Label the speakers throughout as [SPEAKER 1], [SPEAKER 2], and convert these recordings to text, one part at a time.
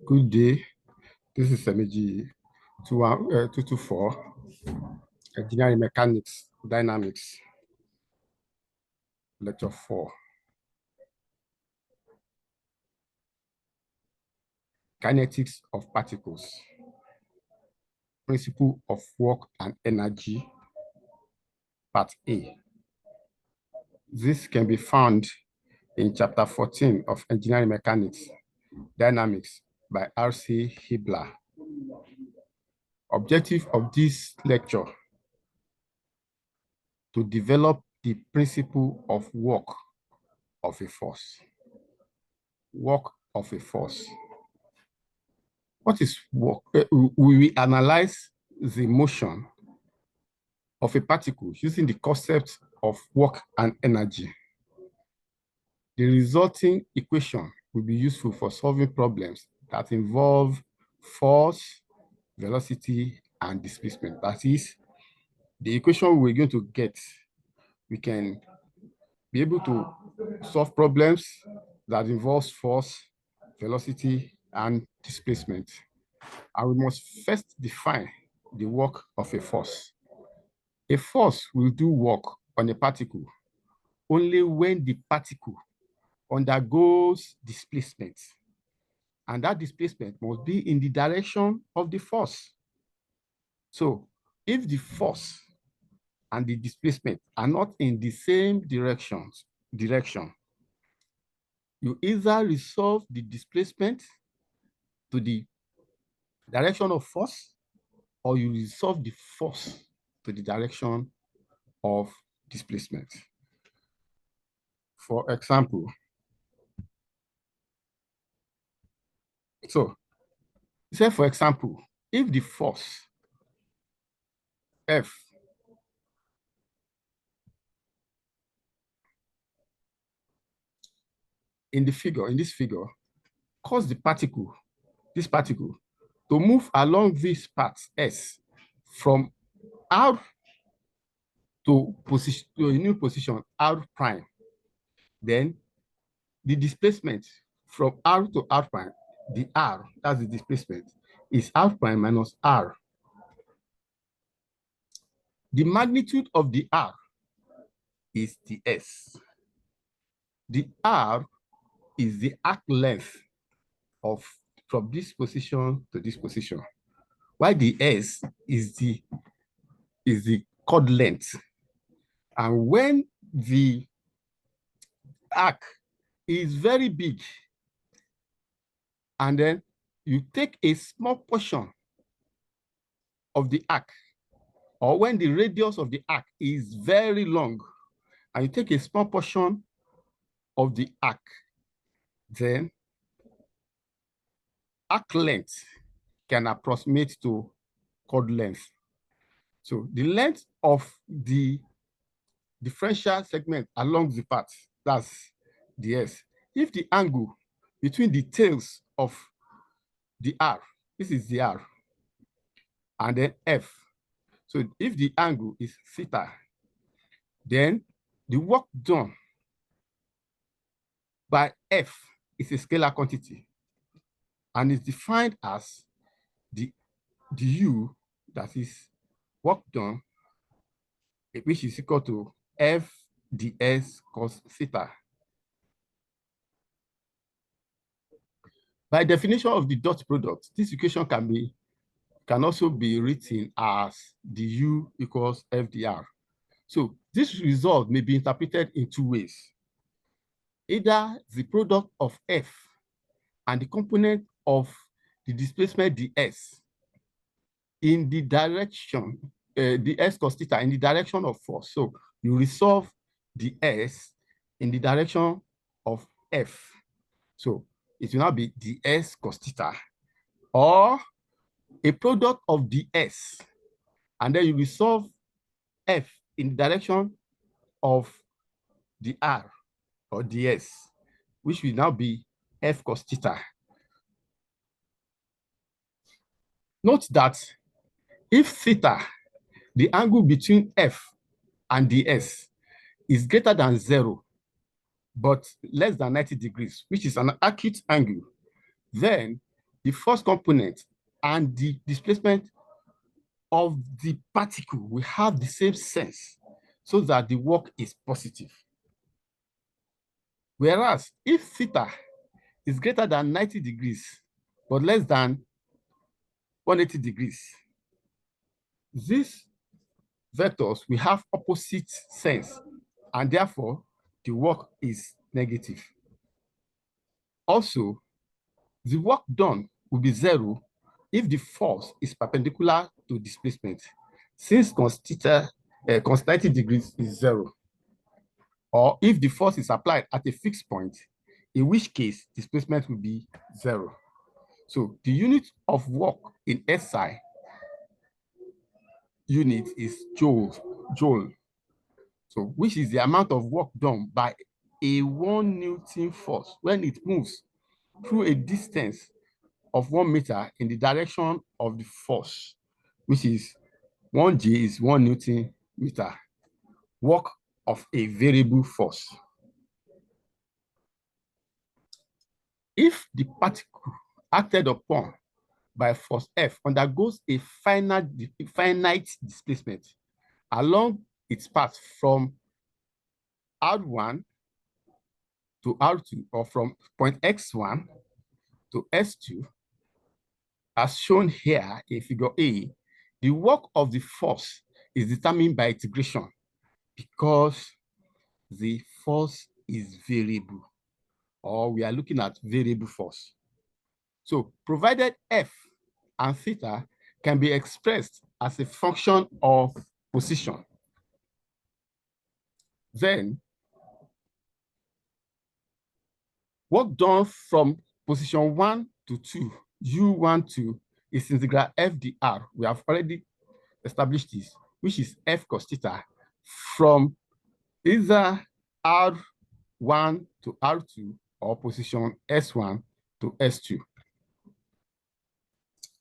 [SPEAKER 1] Good day. This is MEG 224, Engineering Mechanics, Dynamics, Lecture 4. Kinetics of Particles, Principle of Work and Energy, Part A. This can be found in Chapter 14 of Engineering Mechanics, Dynamics by R.C. Hibler. Objective of this lecture: to develop the principle of work of a force. Work of a force. What is work? We will analyze the motion of a particle using the concept of work and energy. The resulting equation will be useful for solving problems that involve force, velocity, and displacement. That is, the equation we're going to get, we can be able to solve problems that involves force, velocity, and displacement. And we must first define the work of a force. A force will do work on a particle only when the particle undergoes displacement. And that displacement must be in the direction of the force. So if the force and the displacement are not in the same direction, you either resolve the displacement to the direction of force, or you resolve the force to the direction of displacement. For example, say for example, if the force F in this figure, cause this particle, to move along this path S from R to a new position R prime, then the displacement from R to R prime, the R, that's the displacement, is R prime minus R. The magnitude of the R is the S. The R is the arc length from this position to this position, while the S is the chord length. And when the arc is very big, and then you take a small portion of the arc, or when the radius of the arc is very long, and you take a small portion of the arc, then arc length can approximate to chord length. So the length of the differential segment along the path, that's the S. If the angle between the tails of the R, this is the R, and then F. So if the angle is theta, then the work done by F is a scalar quantity and is defined as the U, that is work done, which is equal to F ds cos theta. By definition of the dot product, this equation can also be written as the U equals F dr. So this result may be interpreted in two ways. Either the product of F and the component of the displacement ds in the direction, the S cos theta in the direction of force. So you resolve the S in the direction of F. So it will now be ds cos theta, or a product of ds, and then you resolve F in the direction of the R or ds, which will now be F cos theta. Note that if theta, the angle between F and ds, is greater than 0, but less than 90 degrees, which is an acute angle, then the force component and the displacement of the particle will have the same sense so that the work is positive. Whereas if theta is greater than 90 degrees, but less than 180 degrees, these vectors will have opposite sense, and therefore the work is negative. Also, the work done will be zero if the force is perpendicular to displacement, since cos 90 degrees is zero, or if the force is applied at a fixed point, in which case displacement will be zero. So the unit of work in SI unit is joule. So which is the amount of work done by a 1 Newton force when it moves through a distance of 1 meter in the direction of the force, which is 1G is 1 Newton meter, work of a variable force. If the particle acted upon by force F undergoes a finite displacement along its path from R1 to R2, or from point X1 to S2, as shown here in figure A, the work of the force is determined by integration because the force is variable, or we are looking at variable force. So provided F and theta can be expressed as a function of position, then work done from position 1 to 2, U1 to, is integral F dr. We have already established this, which is F cos theta from either R1 to R2 or position S1 to S2.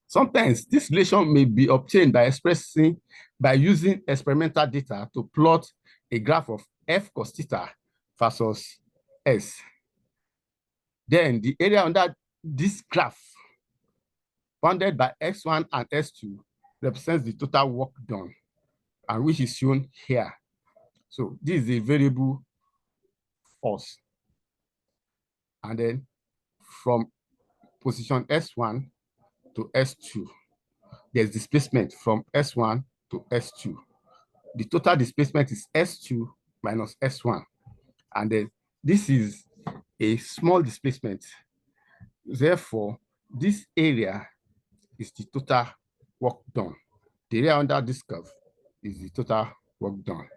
[SPEAKER 1] Sometimes this relation may be obtained by using experimental data to plot a graph of F cos theta versus S. Then the area under this graph, bounded by S1 and S2, represents the total work done, and which is shown here. So this is a variable force. And then from position S1 to S2, there's displacement from S1 to S2. The total displacement is S2 minus S1. And then this is a small displacement. Therefore, this area is the total work done. The area under this curve is the total work done.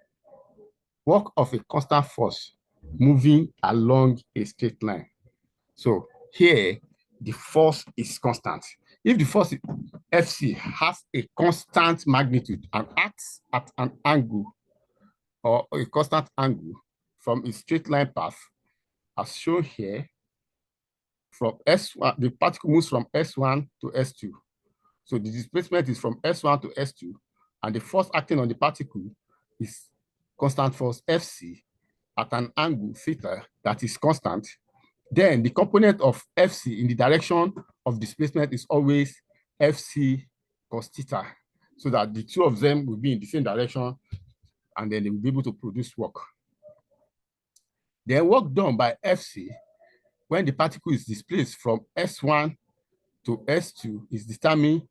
[SPEAKER 1] Work of a constant force moving along a straight line. So here, the force is constant. If the force FC has a constant magnitude and acts at an angle or a constant angle from a straight line path, as shown here, from S1, the particle moves from S1 to S2. So the displacement is from S1 to S2, and the force acting on the particle is constant force FC at an angle theta that is constant. Then the component of FC in the direction of displacement is always FC cos theta, so that the two of them will be in the same direction, and then they will be able to produce work. The work done by FC when the particle is displaced from S1 to S2 is determined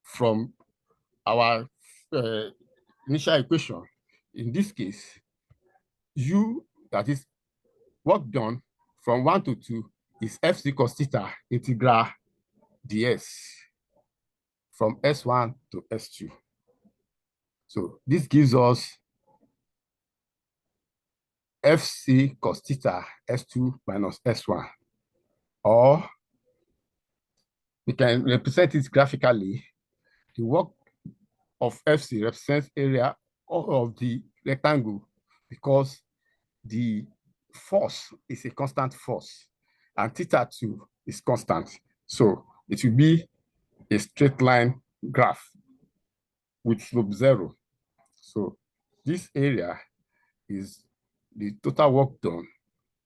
[SPEAKER 1] from our initial equation. In this case, U, that is work done from 1 to 2, is FC cos theta integral ds from S1 to S2. So this gives us FC cos theta S2 minus S1, or we can represent it graphically. The work of FC represents area of the rectangle because the force is a constant force and theta 2 is constant. So it will be a straight line graph with slope 0. So this area is the total work done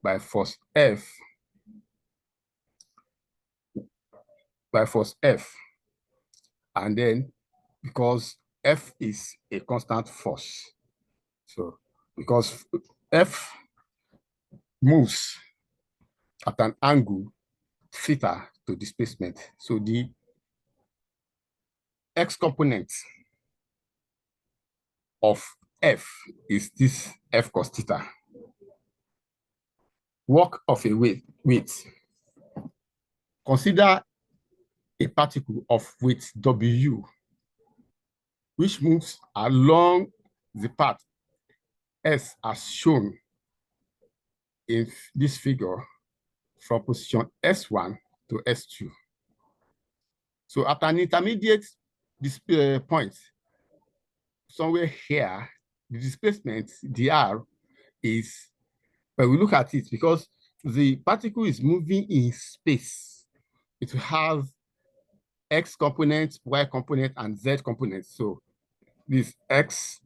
[SPEAKER 1] by force F by force F. And then because F is a constant force. So because F moves at an angle theta to displacement. So the X component of F is this F cos theta. Work of a weight. Consider a particle of weight W, which moves along the path S as shown in this figure from position S1 to S2. So at an intermediate point, somewhere here, the displacement, dr, is, when we look at it, because the particle is moving in space, it will have X component, Y component, and Z component. So this X,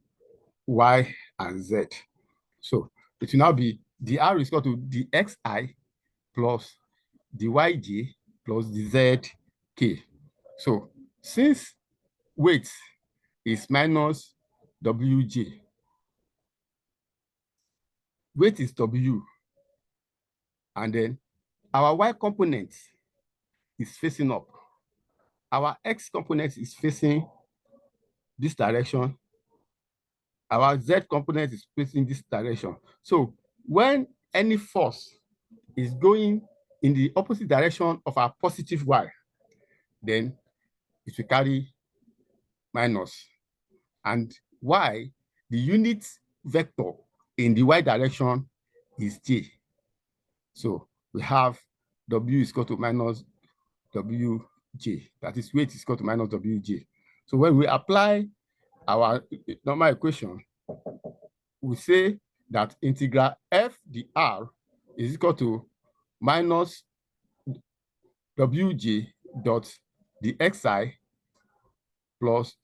[SPEAKER 1] Y, and Z. So it will now be dr is equal to the xi plus the yj plus the zk. So since weight is minus wj, weight is w, and then our y component is facing up. Our x component is facing this direction. Our z component is facing this direction. So when any force is going in the opposite direction of our positive y, then it will carry minus. And y, the unit vector in the y direction is j. So we have w is equal to minus wj. That is, weight is equal to minus wj. So when we apply our normal equation, we say that integral f dr is equal to minus wj dot the xi plus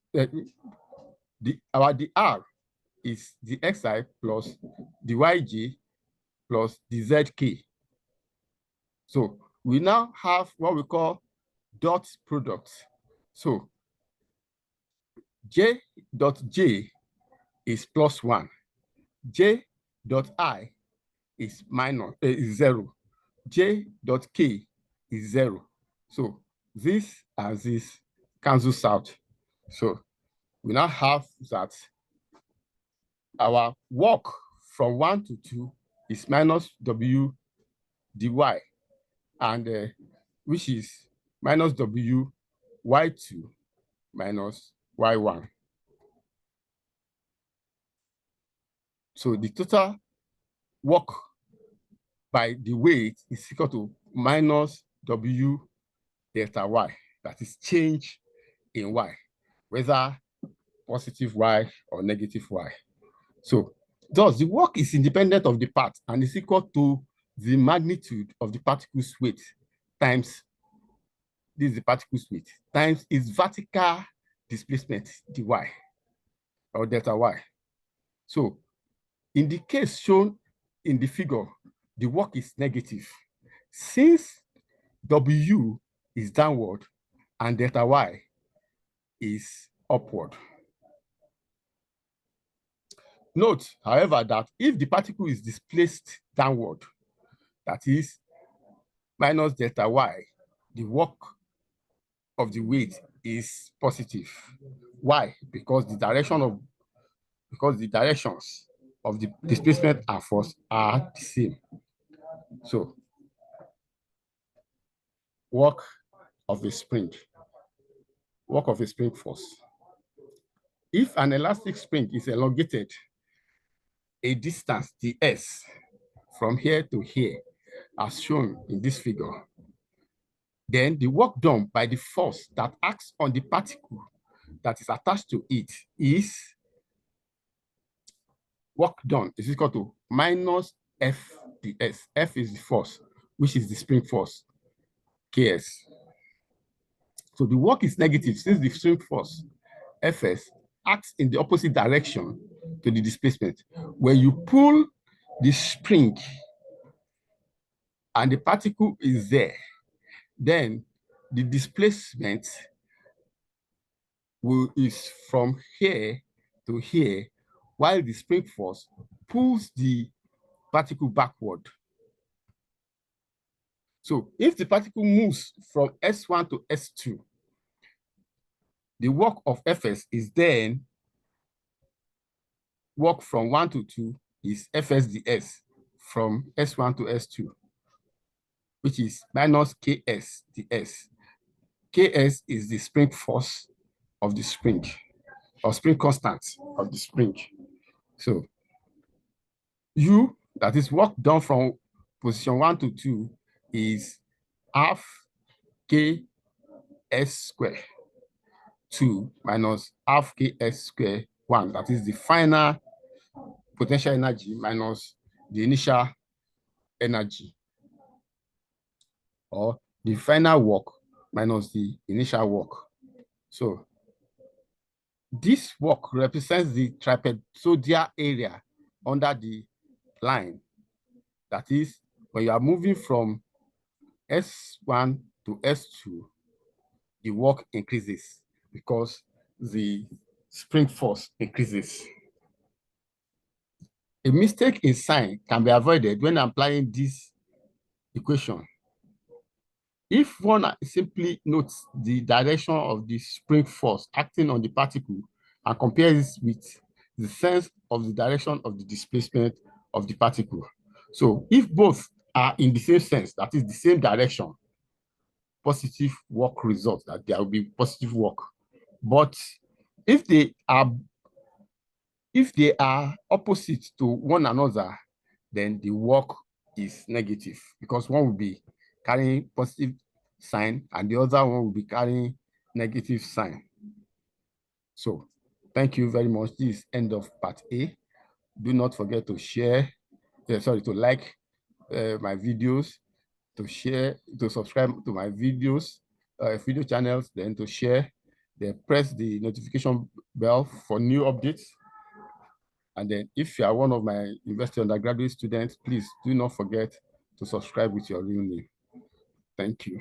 [SPEAKER 1] our dr is the xi plus the yj plus the zk. So we now have what we call dot product. So j dot j is plus 1. J dot I is minus is 0. J dot k is 0. So this and this cancels out. So we now have that our work from 1 to 2 is minus w dy, and which is minus w y2 minus y1. So the total work by the weight is equal to minus w delta y, that is change in y, whether positive y or negative y. So thus the work is independent of the path and is equal to the magnitude of the particle's weight times, this is the particle's weight, times its vertical displacement dy or delta y. So in the case shown in the figure, the work is negative. Since w is downward and delta y is upward. Note, however, that if the particle is displaced downward, that is minus delta y, the work of the weight is positive. Why? Because the directions of the displacement and force are the same. So work of a spring force. If an elastic spring is elongated a distance ds from here to here, as shown in this figure, then the work done by the force that acts on the particle that is attached to it is work done is equal to minus F ds. F is the force, which is the spring force, Ks. So the work is negative since the spring force, Fs, acts in the opposite direction to the displacement. When you pull the spring and the particle is there, then the displacement is from here to here, while the spring force pulls the particle backward. So if the particle moves from S1 to S2, the work of Fs is then work from 1 to 2 is Fs ds from S1 to S2, which is minus Ks ds. Ks is the spring force of the spring, or spring constant of the spring. So U, that is work done from position 1 to 2, is half Ks square 2 minus half Ks square 1. That is the final potential energy minus the initial energy, or the final work minus the initial work. So this work represents the trapezoidal area under the line. That is, when you are moving from S1 to S2, the work increases because the spring force increases. A mistake in sign can be avoided when applying this equation. If one simply notes the direction of the spring force acting on the particle and compares it with the sense of the direction of the displacement of the particle. So if both are in the same sense, that is the same direction, positive work results, that there will be positive work. But if they are opposite to one another, then the work is negative, because one will be carrying positive sign and the other one will be carrying negative sign. So thank you very much. This is end of part A. Do not forget to share, to like my videos, to share, to subscribe to my videos, video channels, then to share, then press the notification bell for new updates. And then if you are one of my university undergraduate students, please do not forget to subscribe with your real name. Thank you.